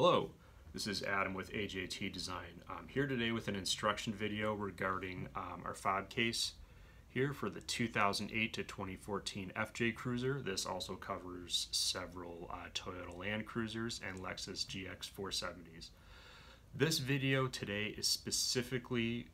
Hello, this is Adam with AJT Design. I'm here today with an instruction video regarding our fob case here for the 2008 to 2014 FJ Cruiser. This also covers several Toyota Land Cruisers and Lexus GX 470s. This video today is specifically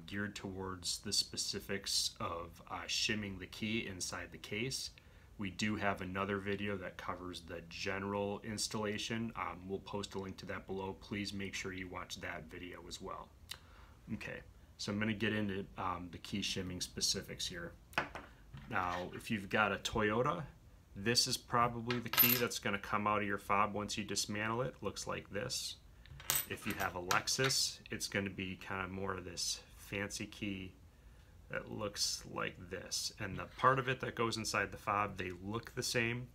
geared towards the specifics of shimming the key inside the case. We do have another video that covers the general installation. We'll post a link to that below. Please make sure you watch that video as well. Okay, so I'm going to get into the key shimming specifics here. Now, if you've got a Toyota, this is probably the key that's going to come out of your fob once you dismantle it. Looks like this. If you have a Lexus, it's going to be kind of more of this fancy key that looks like this, and the part of it that goes inside the fob, they look the same,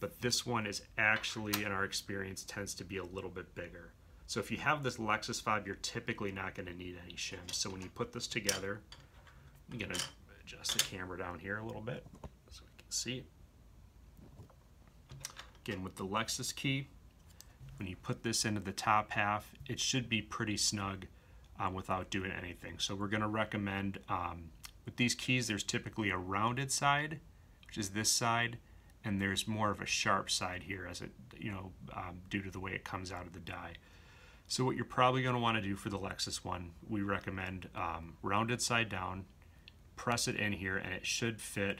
but this one is actually, in our experience, tends to be a little bit bigger. So if you have this Lexus fob, you're typically not going to need any shims. So when you put this together, I'm going to adjust the camera down here a little bit so we can see. Again, with the Lexus key, when you put this into the top half, it should be pretty snug without doing anything. So we're going to recommend, with these keys, there's typically a rounded side, which is this side, and there's more of a sharp side here, as it, due to the way it comes out of the die. So what you're probably going to want to do for the Lexus one, we recommend rounded side down, press it in here, and it should fit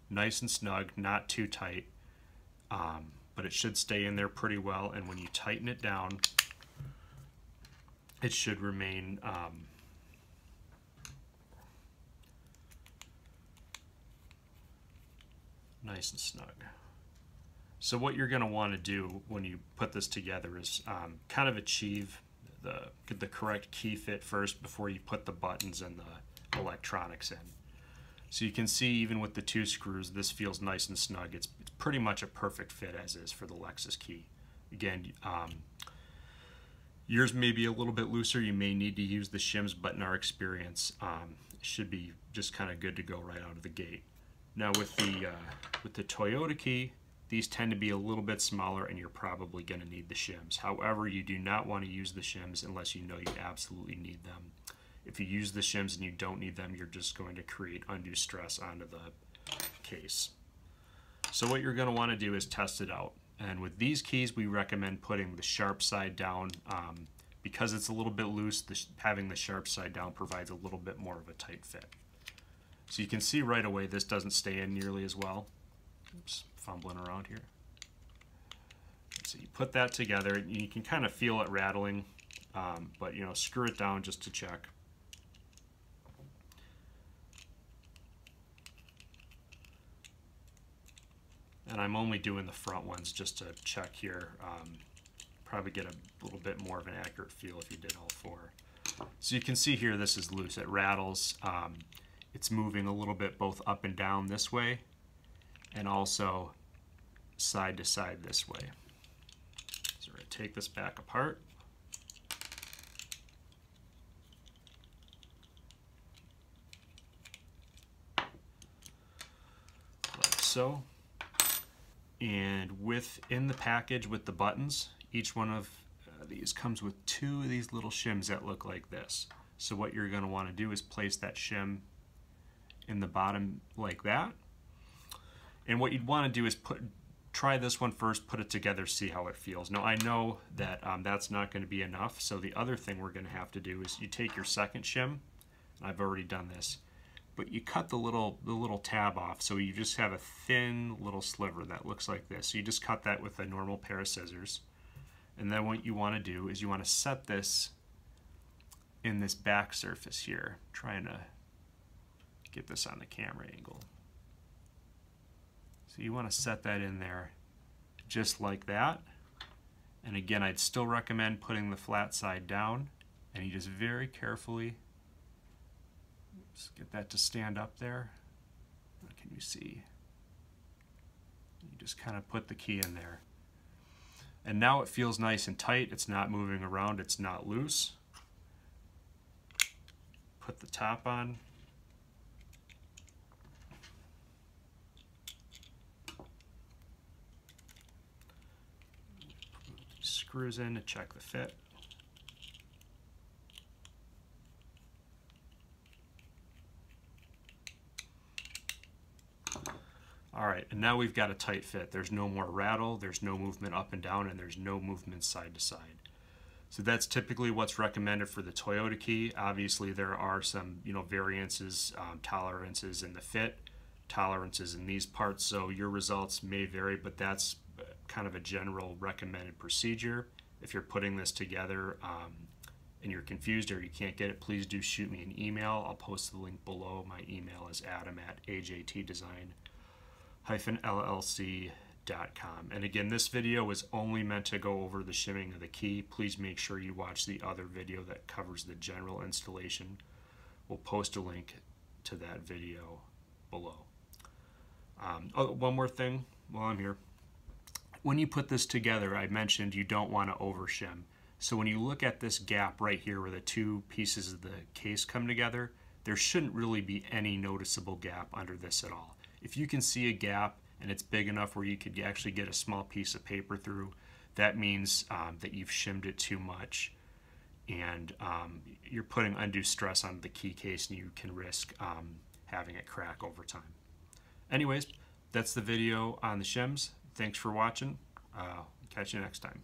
nice and snug, not too tight, but it should stay in there pretty well. And when you tighten it down, it should remain nice and snug. So what you're going to want to do when you put this together is kind of achieve the correct key fit first before you put the buttons and the electronics in. So you can see even with the two screws, this feels nice and snug. It's pretty much a perfect fit as is for the Lexus key. Again, yours may be a little bit looser. You may need to use the shims, but in our experience, it should be just kind of good to go right out of the gate. Now with the Toyota key, these tend to be a little bit smaller, and you're probably going to need the shims. However, you do not want to use the shims unless you know you absolutely need them. If you use the shims and you don't need them, you're just going to create undue stress onto the case. So what you're going to want to do is test it out. And with these keys, we recommend putting the sharp side down. Because it's a little bit loose, having the sharp side down provides a little bit more of a tight fit. So you can see right away this doesn't stay in nearly as well. Oops, fumbling around here. So you put that together, and you can kind of feel it rattling, but screw it down just to check. And I'm only doing the front ones just to check here. Probably get a little bit more of an accurate feel if you did all four. So you can see here this is loose. It rattles. It's moving a little bit both up and down this way and also side to side this way. So we're going to take this back apart. Like so. And within the package with the buttons, each one of these comes with two of these little shims that look like this. So what you're going to want to do is place that shim in the bottom like that. And what you'd want to do is try this one first, put it together, see how it feels. Now I know that that's not going to be enough, so the other thing we're going to have to do is you take your second shim, I've already done this, but you cut the little tab off, so you just have a thin little sliver that looks like this. So you just cut that with a normal pair of scissors, and then what you want to do is you want to set this in this back surface here. I'm trying to get this on the camera angle. So you want to set that in there just like that. And again, I'd still recommend putting the flat side down, and you just very carefully get that to stand up there. What can you see? You just kind of put the key in there. And now it feels nice and tight. It's not moving around. It's not loose. Put the top on. screws in to check the fit. All right, and now we've got a tight fit. There's no more rattle, there's no movement up and down, and there's no movement side to side. So that's typically what's recommended for the Toyota key. Obviously, there are some variances, tolerances in the fit, tolerances in these parts, so your results may vary, but that's kind of a general recommended procedure. If you're putting this together and you're confused or you can't get it, please do shoot me an email. I'll post the link below. My email is adam@ajtdesign-llc.com. And again, this video was only meant to go over the shimming of the key. Please make sure you watch the other video that covers the general installation. We'll post a link to that video below. One more thing while I'm here. When you put this together, I mentioned you don't want to over shim. So when you look at this gap right here where the two pieces of the case come together, there shouldn't really be any noticeable gap under this at all. If you can see a gap and it's big enough where you could actually get a small piece of paper through, that means that you've shimmed it too much and you're putting undue stress on the key case and you can risk having it crack over time. Anyways, that's the video on the shims. Thanks for watching. Catch you next time.